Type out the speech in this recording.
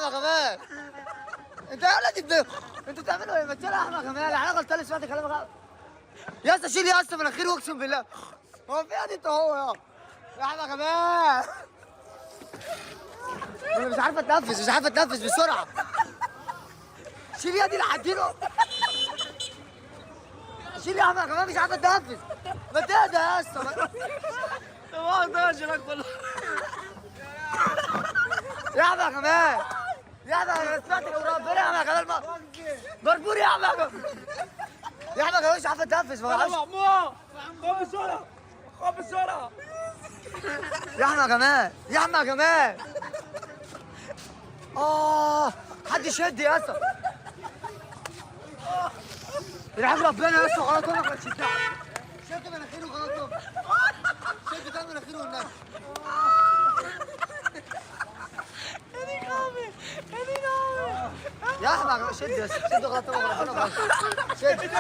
احمد كمان. انت يا ولد انتوا بتعملوا ايه؟ ما تشيل احمد كمان، انا غلطان سمعت كلامك غلط. يا اسطى شيل يا اسطى مناخيري اقسم بالله. هو في انت هو يا احمد كمان. انا مش عارف اتنفس مش عارف اتنفس بسرعه. شيل يدي لحدينه. شيل يا احمد كمان مش عارف اتنفس. ما تهدى يا اسطى ما اقدرش لك والله. يا احمد كمان. يا احمد انا سمعتك وربنا يا احمد كمان مربور يا احمد. يا احمد كمان مش عارف اتنفس ما يا محمود خد بسرعه خد بسرعه. يا احمد كمان يا احمد كمان. حد يشد يا اسطى. يلعب ربنا يا اسطى غلط امك ما تشدها. شد مناخيره غلط امك. شد تاني مناخيره والنبي. يا احمد شد يا اسطى شد غلط امك ربنا غلط. شد